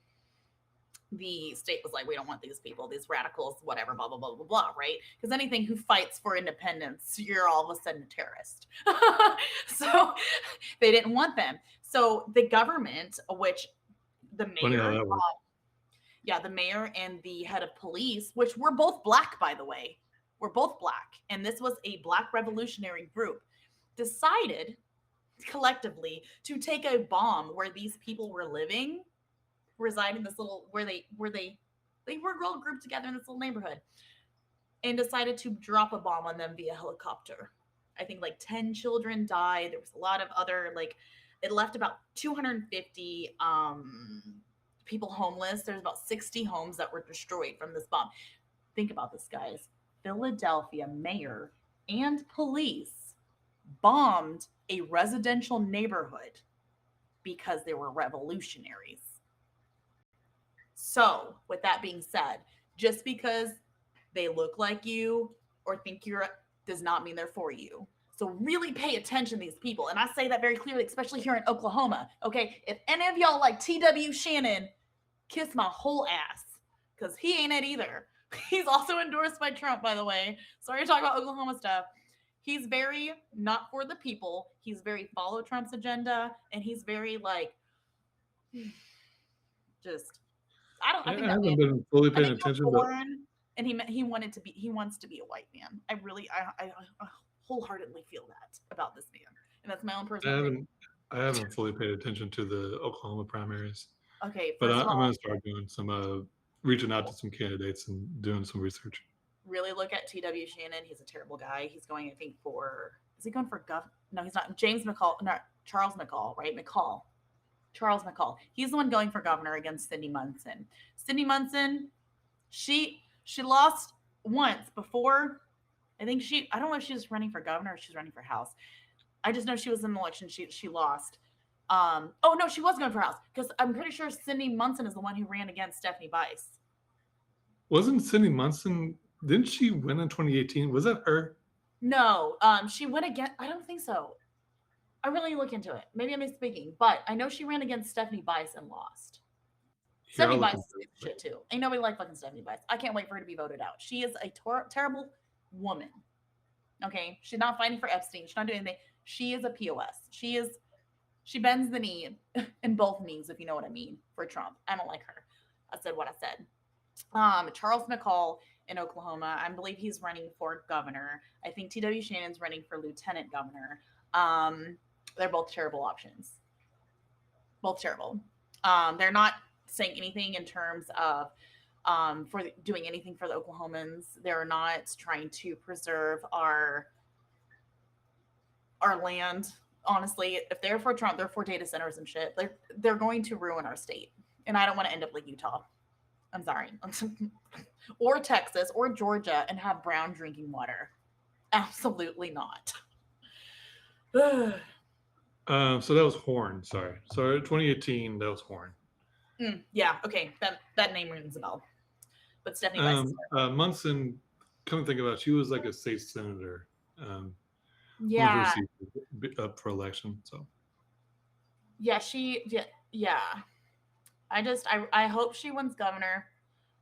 Speaker 1: the state was like, we don't want these people, these radicals, whatever, blah, blah, blah, blah, blah, right? Because anything who fights for independence, you're all of a sudden a terrorist. So they didn't want them. So the government, which the
Speaker 2: Funny how
Speaker 1: mayor,
Speaker 2: that works.
Speaker 1: yeah, the mayor and the head of police, which were both black, by the way, were both black. And this was a black revolutionary group, decided collectively to take a bomb where these people were living, reside in this little where they were all grouped together in this little neighborhood, and decided to drop a bomb on them via helicopter. I think like 10 children died. There was a lot of other like it left about 250 people homeless. There's about 60 homes that were destroyed from this bomb. Think about this, guys. Philadelphia mayor and police bombed a residential neighborhood because they were revolutionaries. So, with that being said, just because they look like you or think you're does not mean they're for you. So really pay attention to these people. And I say that very clearly, especially here in Oklahoma. Okay. If any of y'all like T.W. Shannon, kiss my whole ass. Because he ain't it either. He's also endorsed by Trump, by the way. Sorry to talk about Oklahoma stuff. He's very not for the people. He's very follow Trump's agenda. And he's very like just I
Speaker 2: Yeah,
Speaker 1: think
Speaker 2: I
Speaker 1: that man
Speaker 2: haven't been fully
Speaker 1: I
Speaker 2: paying
Speaker 1: think he was
Speaker 2: attention, but
Speaker 1: born and he wants to be a white man. I wholeheartedly feel that about this man, and that's my own
Speaker 2: I
Speaker 1: personal opinion.
Speaker 2: haven't I haven't fully paid attention to the Oklahoma primaries.
Speaker 1: Okay,
Speaker 2: But
Speaker 1: first of
Speaker 2: I'm
Speaker 1: all,
Speaker 2: gonna start doing some reaching out to some candidates and doing some research.
Speaker 1: really look at T.W. Shannon. He's a terrible guy. He's going, I think, for is he going for gov? No, he's not. James McCall, no, Charles McCall, right? McCall, Charles McCall. He's the one going for governor against Cindy Munson. Cindy Munson, she lost once before. I don't know if she was running for governor or she's running for House. I just know she was in the election. She lost. Oh no, she was going for House because I'm pretty sure Cindy Munson is the one who ran against Stephanie Bice.
Speaker 2: Wasn't Cindy Munson? Didn't she win in 2018? Was that her?
Speaker 1: No, she went against. I don't think so. I really look into it. Maybe I'm misspeaking, but I know she ran against Stephanie Bice and lost.
Speaker 2: Here,
Speaker 1: Stephanie
Speaker 2: I'll look
Speaker 1: Bice
Speaker 2: into
Speaker 1: is a piece of
Speaker 2: it.
Speaker 1: shit too. Ain't nobody like fucking Stephanie Bice. I can't wait for her to be voted out. She is a terrible woman. Okay, she's not fighting for Epstein. She's not doing anything. She is a POS. She bends the knee in both knees, if you know what I mean, for Trump. I don't like her. I said what I said. Charles McCall in Oklahoma. I believe he's running for governor. I think T.W. Shannon's running for lieutenant governor. They're both terrible options. Both terrible. They're not saying anything in terms of for doing anything for the Oklahomans. They're not trying to preserve our land. Honestly, if they're for Trump, they're for data centers and shit. They're going to ruin our state, and I don't want to end up like Utah. I'm sorry, or Texas or Georgia and have brown drinking water. Absolutely not.
Speaker 2: So that was Horn. Sorry, 2018. That was Horn.
Speaker 1: Yeah, okay, that name rings a bell. But Stephanie Bice is
Speaker 2: Munson. Come to think about it, she was like a state senator when her
Speaker 1: yeah,
Speaker 2: seat was up for election. So
Speaker 1: yeah. I hope she wins governor.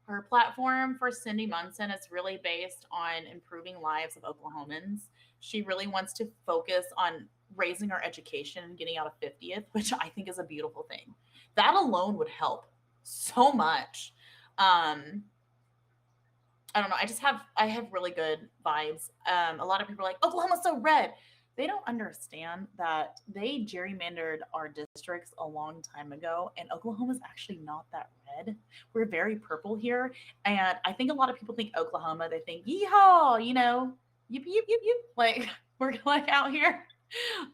Speaker 1: Her platform for Cindy Munson is really based on improving lives of Oklahomans. She really wants to focus on raising our education and getting out of 50th, which I think is a beautiful thing. That alone would help so much. Um, I don't know. I have really good vibes. A lot of people are like, Oklahoma's so red. They don't understand that they gerrymandered our districts a long time ago, and Oklahoma's actually not that red. We're very purple here, and I think a lot of people think Oklahoma. They think yeehaw, yip yip yip yip. Like we're like out here,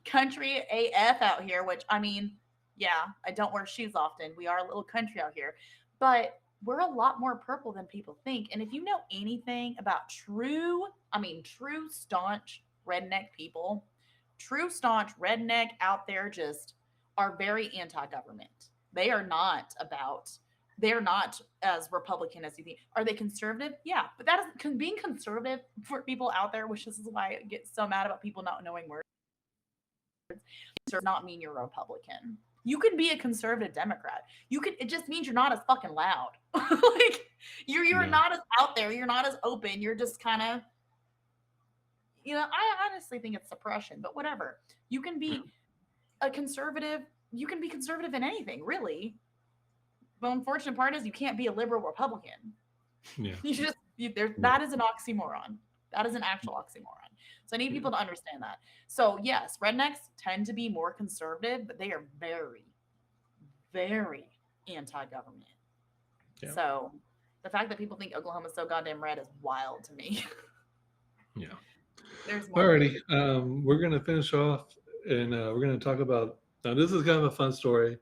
Speaker 1: country AF out here. Which I mean, yeah, I don't wear shoes often. We are a little country out here, but we're a lot more purple than people think. And if you know anything about true staunch redneck people, true staunch redneck out there just are very anti-government. They're not as Republican as you think. Are they conservative? Yeah, but that is being conservative for people out there, which this is why I get so mad about people not knowing words, does not mean you're a Republican. You can be a conservative Democrat. It just means you're not as fucking loud. Like you're
Speaker 2: yeah,
Speaker 1: not as out there, you're not as open, you're just kind of I honestly think it's suppression, but whatever. You can be a conservative, you can be conservative in anything, really. The unfortunate part is you can't be a liberal Republican.
Speaker 2: yeah.
Speaker 1: That is an oxymoron. That is an actual oxymoron. So I need
Speaker 2: Yeah.
Speaker 1: people to understand that. So yes, rednecks tend to be more conservative, but they are very, very anti-government.
Speaker 2: Yeah.
Speaker 1: So the fact that people think Oklahoma is so goddamn red is wild to me.
Speaker 2: Yeah.
Speaker 1: There's more red.
Speaker 2: Alrighty. We're gonna finish off, and we're gonna talk about. Now, this is kind of a fun story.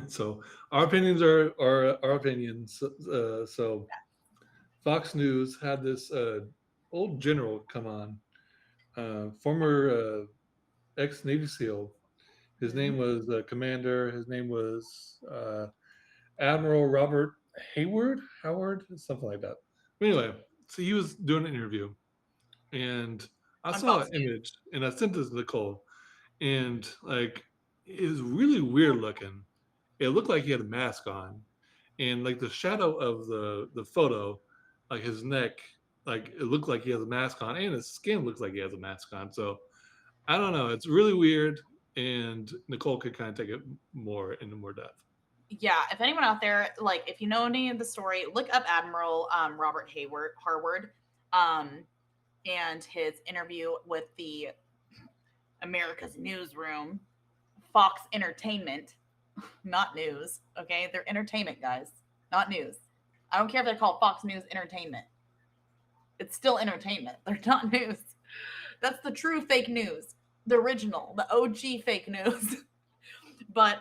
Speaker 2: So, our opinions are our opinions. So, Fox News had this old general come on, former ex Navy SEAL. His
Speaker 1: Mm-hmm.
Speaker 2: name was Commander. His name was Admiral Robert Hayward, Howard, something like that. But anyway, so he was doing an interview, and I
Speaker 1: On
Speaker 2: saw
Speaker 1: Fox
Speaker 2: an
Speaker 1: News.
Speaker 2: image, and I sent this to Nicole, and like it was really weird looking. It looked like he had a mask on, and like the shadow of the photo, like his neck, like it looked like he has a mask on, and his skin looks like he has a mask on. So I don't know. It's really weird, and Nicole could kind of take it more into more depth.
Speaker 1: Yeah, if anyone out there, like, if you know any of the story, look up Admiral Robert Hayward Harward, um, and his interview with the America's Newsroom, Fox Entertainment, not news. Okay, they're entertainment, guys, not news. I don't care if they're called Fox News Entertainment. It's still entertainment. They're not news. That's the true fake news, the original, the OG fake news. But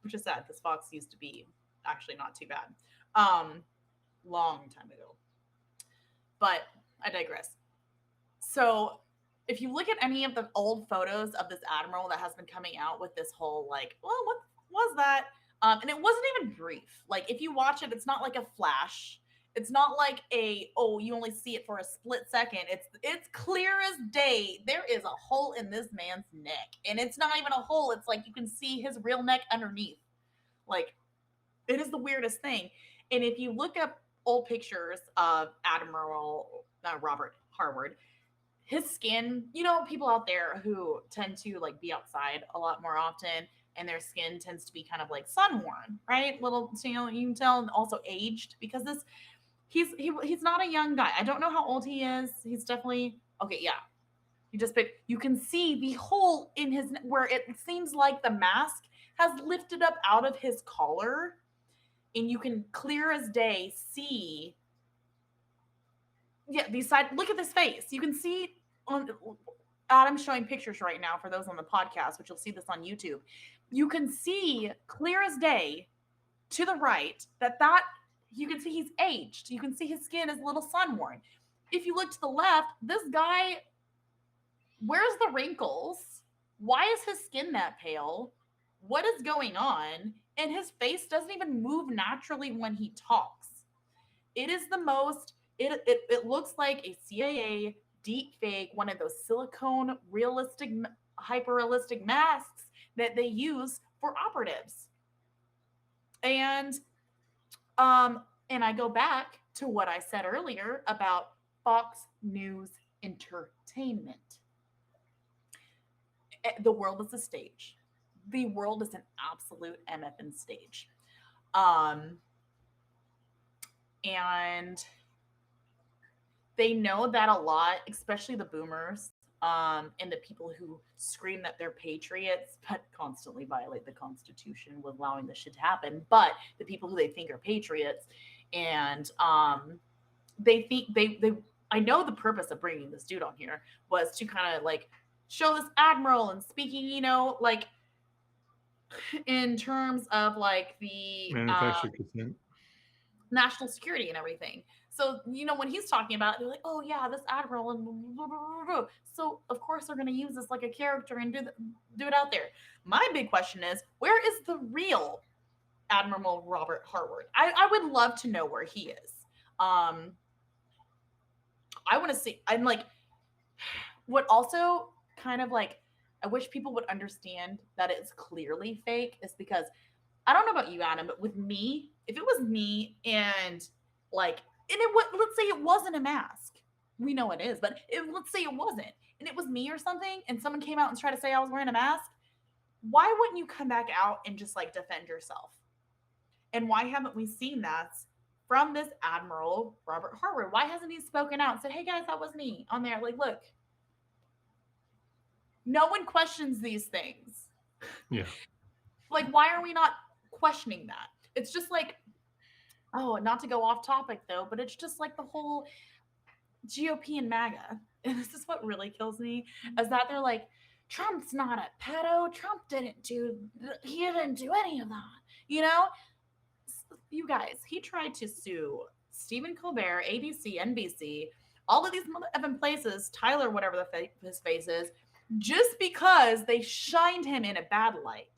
Speaker 1: which is sad because Fox used to be actually not too bad. Um, long time ago. But I digress. So if you look at any of the old photos of this admiral that has been coming out with this whole like, well, what was that? And it wasn't even brief. Like if you watch it, it's not like a flash. It's not like a oh, you only see it for a split second. It's clear as day. There is a hole in this man's neck, and it's not even a hole. It's like you can see his real neck underneath. Like it is the weirdest thing. And if you look up old pictures of Admiral Robert Harward, his skin, you know, people out there who tend to like be outside a lot more often and their skin tends to be kind of like sun worn, right? Little, so, you know, you can tell, and also aged because he's not a young guy. I don't know how old he is. He's definitely okay. Yeah, you just pick. You can see the hole in his where it seems like the mask has lifted up out of his collar, and you can clear as day see. Yeah, these side. Look at this face. You can see on Adam's showing pictures right now for those on the podcast, which you'll see this on YouTube. You can see clear as day to the right that you can see he's aged. You can see his skin is a little sun worn. If you look to the left, this guy, where's the wrinkles? Why is his skin that pale? What is going on? And his face doesn't even move naturally when he talks. It is the most, it looks like a CIA deep fake, one of those silicone realistic, hyper realistic masks that they use for operatives. And and I go back to what I said earlier about Fox News Entertainment. The world is a stage. The world is an absolute MFN stage. Um, and they know that a lot, especially the boomers, and the people who scream that they're patriots but constantly violate the Constitution with allowing this shit to happen. But the people who they think are patriots, and they think they I know the purpose of bringing this dude on here was to kind of like show this admiral and speaking, you know, like in terms of like the
Speaker 2: Manufactured consent.
Speaker 1: national security and everything. So, you know, when he's talking about it, they're like, oh, yeah, this admiral. And blah, blah, blah, blah. So, of course, they're going to use this like a character and do it out there. My big question is, where is the real Admiral Robert Harward? I would love to know where he is. I want to see. I'm like, what also kind of like, I wish people would understand that it's clearly fake is because I don't know about you, Adam, but with me, if it was me and like, and it was, let's say it wasn't a mask. We know it is, but let's say it wasn't, and it was me or something, and someone came out and tried to say I was wearing a mask. Why wouldn't you come back out and just like defend yourself? And why haven't we seen that from this Admiral Robert Harward? Why hasn't he spoken out and said, "Hey guys, that was me on there"? Like, look. No one questions these things.
Speaker 2: Yeah.
Speaker 1: Like, why are we not questioning that? It's just like, oh, not to go off topic though, but it's just like the whole GOP and MAGA. And this is what really kills me is that they're like, Trump's not a pedo. He didn't do any of that. You know, you guys, he tried to sue Stephen Colbert, ABC, NBC, all of these mother places, Tyler, whatever his face is, just because they shined him in a bad light.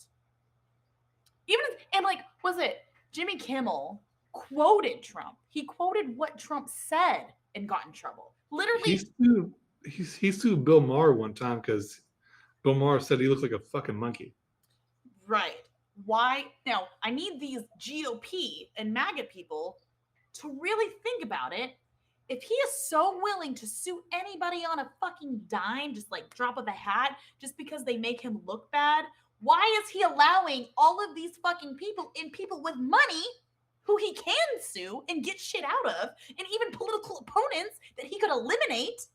Speaker 1: Even and like, was it Jimmy Kimmel quoted Trump? He quoted what Trump said and got in trouble.
Speaker 2: He
Speaker 1: Literally,
Speaker 2: sued he sued Bill Maher one time because Bill Maher said he looks like a fucking monkey.
Speaker 1: right. Why? Now, I need these GOP and MAGA people to really think about it. If he is so willing to sue anybody on a fucking dime, just like drop of a hat, just because they make him look bad, why is he allowing all of these fucking people and people with money who he can sue and get shit out of, and even political opponents that he could eliminate?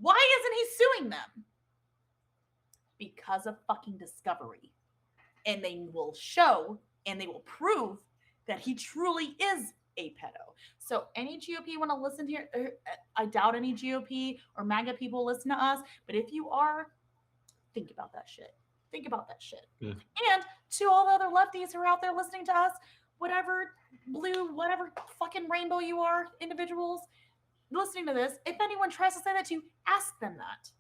Speaker 1: Why isn't he suing them? Because of fucking discovery. And they will show and they will prove that he truly is a pedo. So any GOP want to listen to here? I doubt any GOP or MAGA people listen to us, but if you are, think about that shit. Think about that shit.
Speaker 2: Yeah.
Speaker 1: And to all the other lefties who are out there listening to us, whatever blue, whatever fucking rainbow you are, individuals listening to this, if anyone tries to say that to you, ask them that.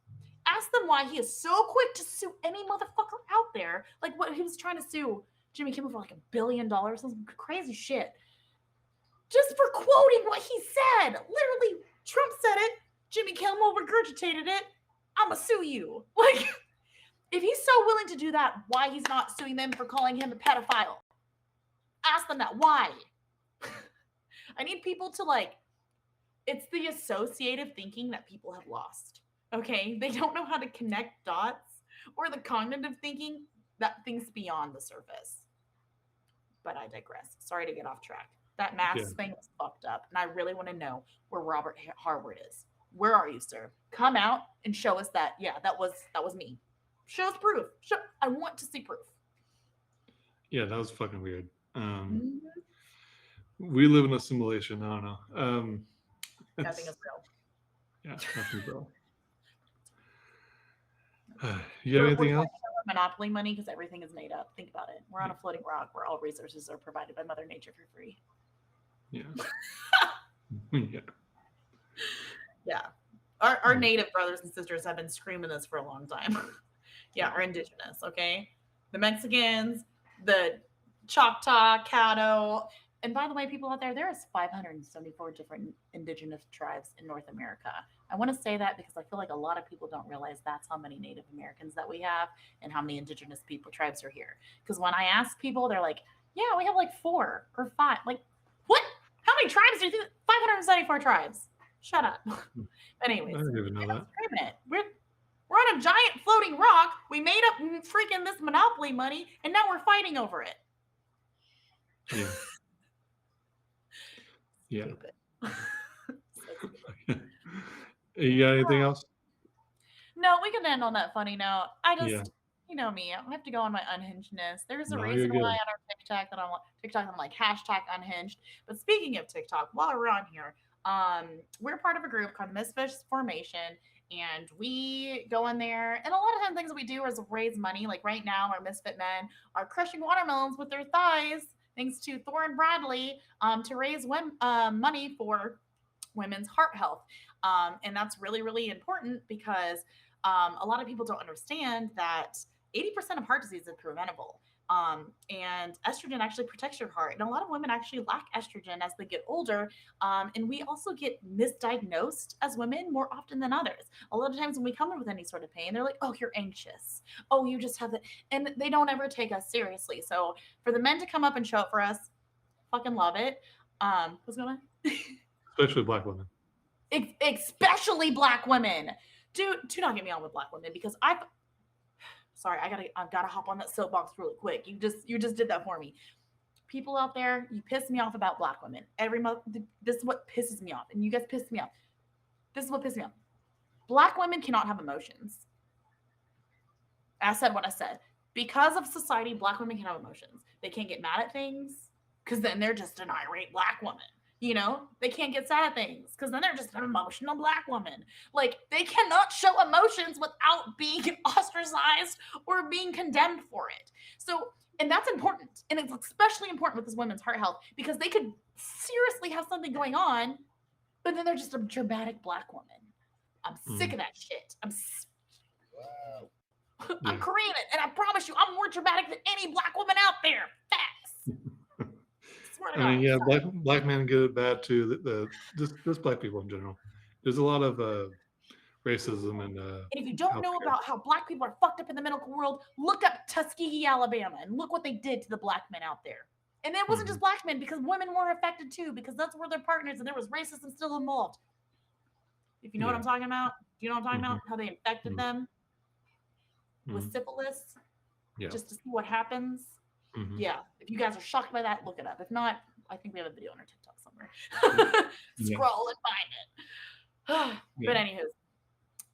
Speaker 1: Ask them why he is so quick to sue any motherfucker out there. Like what he was trying to sue Jimmy Kimmel for like $1 billion, some crazy shit. Just for quoting what he said. Literally, Trump said it. Jimmy Kimmel regurgitated it. I'ma sue you. Like, if he's so willing to do that, why he's not suing them for calling him a pedophile? Ask them that. Why? I need people to like, it's the associative thinking that people have lost. Okay? They don't know how to connect dots or the cognitive thinking that thinks beyond the surface. But I digress. Sorry to get off track. That mask thing was fucked up. And I really want to know where Robert Harward is. Where are you, sir? Come out and show us that. Yeah, that was me. Show us proof. I want to see proof.
Speaker 2: Yeah, that was fucking weird.
Speaker 1: Mm-hmm.
Speaker 2: We live in a simulation. I don't know.
Speaker 1: Nothing is real.
Speaker 2: Yeah, nothing's real. You have anything else?
Speaker 1: Monopoly money because everything is made up. Think about it. We're on a floating rock where all resources are provided by Mother Nature for free.
Speaker 2: Yeah. Yeah.
Speaker 1: Yeah. Our native brothers and sisters have been screaming this for a long time. Yeah, our indigenous, okay? The Mexicans, the Choctaw, Caddo. And by the way, people out there, there is 574 different indigenous tribes in North America. I want to say that because I feel like a lot of people don't realize that's how many Native Americans that we have and how many indigenous people tribes are here. Because when I ask people, they're like, yeah, we have like 4 or 5. Like, what? How many tribes do you think? 574 tribes. Shut up. Anyways,
Speaker 2: I didn't even know that.
Speaker 1: We're on a giant floating rock. We made up freaking this monopoly money, and now we're fighting over it.
Speaker 2: Yeah. Yeah. You got anything else?
Speaker 1: No, we can end on that funny note. You know me, I have to go on my unhingedness. There's a reason why on our TikTok I'm like hashtag unhinged. But speaking of TikTok, while we're on here, we're part of a group called Misfits Formation, and we go in there, and a lot of times things that we do is raise money. Like right now, our misfit men are crushing watermelons with their thighs, thanks to Thor and Bradley, to raise money for women's heart health. And that's really, really important because a lot of people don't understand that 80% of heart disease is preventable. And estrogen actually protects your heart. And a lot of women actually lack estrogen as they get older. And we also get misdiagnosed as women more often than others. A lot of times when we come in with any sort of pain, they're like, oh, you're anxious. Oh, you just have it. And they don't ever take us seriously. So for the men to come up and show up for us, fucking love it. What's going on?
Speaker 2: Especially black women.
Speaker 1: Especially black women. Do not get me on with black women because I've gotta hop on that soapbox really quick. You just did that for me. People out there, you piss me off about black women. This is what pisses me off, and you guys piss me off. This is what pisses me off. Black women cannot have emotions. I said what I said. Because of society, black women can have emotions. They can't get mad at things because then they're just an irate black woman. You know, they can't get sad at things because then they're just an emotional black woman. Like, they cannot show emotions without being ostracized or being condemned for it. So, and that's important. And it's especially important with this women's heart health because they could seriously have something going on, but then they're just a dramatic black woman. I'm sick
Speaker 2: Mm.
Speaker 1: of that shit. I'm
Speaker 2: Yeah.
Speaker 1: Korean, and I promise you, I'm more dramatic than any black woman out there. Facts. Swear to
Speaker 2: I mean,
Speaker 1: God.
Speaker 2: yeah,
Speaker 1: Sorry.
Speaker 2: black men get it bad too. Just black people in general. There's a lot of racism and
Speaker 1: And if you don't know
Speaker 2: healthcare.
Speaker 1: about how black people are fucked up in the medical world, look up Tuskegee, Alabama, and look what they did to the black men out there. And it wasn't
Speaker 2: Mhm.
Speaker 1: just black men, because women were affected too, because that's where their partners, and there was racism still involved. If you know what
Speaker 2: Yeah.
Speaker 1: I'm talking about, do you know what I'm talking
Speaker 2: Hmm.
Speaker 1: about? How they infected them with
Speaker 2: Hmm.
Speaker 1: syphilis
Speaker 2: Yeah.
Speaker 1: just to see what happens.
Speaker 2: Hmm.
Speaker 1: Yeah, if you guys are shocked by that, look it up. If not, I think we have a video on our TikTok somewhere.
Speaker 2: Yeah.
Speaker 1: Scroll and find it. But
Speaker 2: Yeah.
Speaker 1: anywho,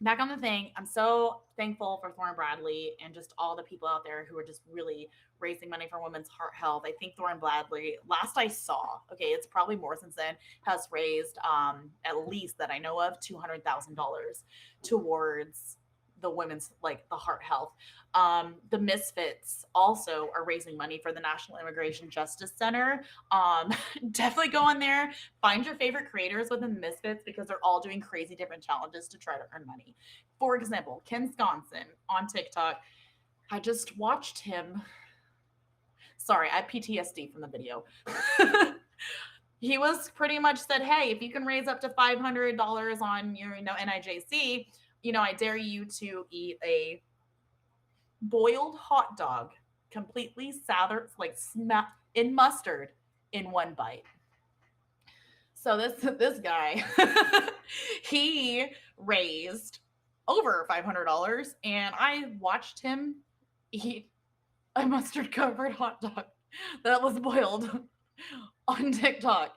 Speaker 1: back on the thing, I'm so thankful for Thorne Bradley and just all the people out there who are just really raising money for women's heart health. I think Thorne Bradley, last I saw, okay, it's probably more since then, has raised at least that I know of $200,000 towards the women's, like, the heart health. The Misfits also are raising money for the National Immigration Justice Center. Definitely go on there, find your favorite creators within the Misfits because they're all doing crazy different challenges to try to earn money. For example, Ken Sconson on TikTok. I just watched him. Sorry, I have PTSD from the video. He was pretty much said, "Hey, if you can raise up to $500 on your, NIJC, I dare you to eat a boiled hot dog, completely slathered, like, in mustard, in one bite." So this guy, he raised over $500, and I watched him eat a mustard covered hot dog that was boiled on TikTok,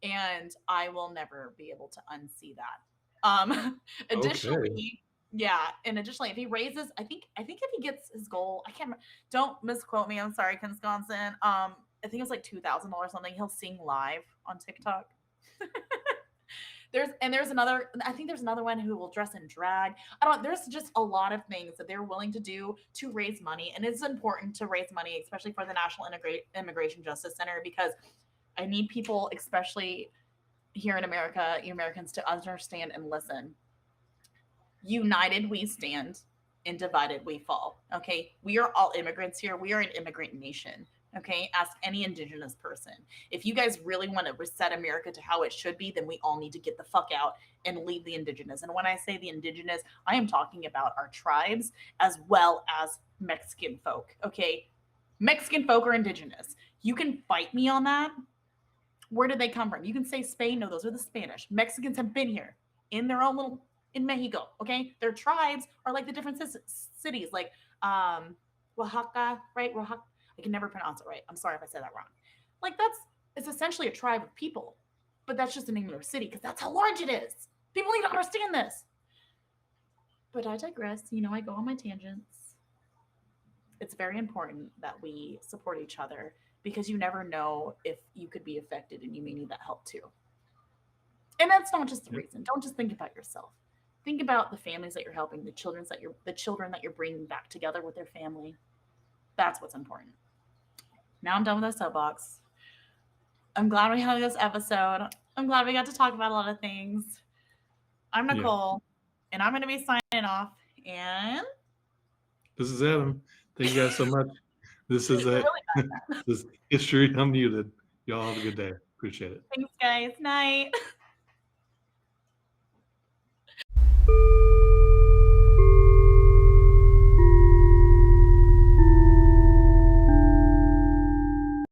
Speaker 1: and I will never be able to unsee that.
Speaker 2: Okay.
Speaker 1: Additionally, yeah, and additionally, if he raises, I think if he gets his goal, I can't. Don't misquote me. I'm sorry, Wisconsin. I think it's like $2,000 something. He'll sing live on TikTok. There's another. I think there's another one who will dress in drag. I don't. There's just a lot of things that they're willing to do to raise money, and it's important to raise money, especially for the National Immigration Justice Center, because I need people, especially here in America, you Americans, to understand and listen. United we stand, and divided we fall. Okay, we are all immigrants here. We are an immigrant nation. Okay, ask any indigenous person. If you guys really want to reset America to how it should be, then we all need to get the fuck out and leave the indigenous. And when I say the indigenous, I am talking about our tribes as well as Mexican folk. Okay, Mexican folk are indigenous. You can fight me on that. Where did they come from? You can say Spain. No, those are the Spanish. Mexicans have been here in their own little, in Mexico. Okay, their tribes are like the different cities, like Oaxaca, right? Oaxaca. I can never pronounce it right. I'm sorry if I said that wrong. Like, it's essentially a tribe of people, but that's just the name of their city because that's how large it is. People need to understand this. But I digress. I go on my tangents. It's very important that we support each other because you never know if you could be affected and you may need that help too. And that's not just the
Speaker 2: Yep.
Speaker 1: reason. Don't just think about yourself. Think about the families that you're helping, the children that you're bringing back together with their family. That's what's important. Now I'm done with the soapbox. I'm glad we had this episode. I'm glad we got to talk about a lot of things. I'm
Speaker 2: Yeah.
Speaker 1: Nicole, and I'm going to be signing off. And
Speaker 2: This is Adam. Thank you guys so much. This is
Speaker 1: you're
Speaker 2: a
Speaker 1: really
Speaker 2: this is History Unmuted. Y'all have a good day. Appreciate it.
Speaker 1: thanks, guys. Night.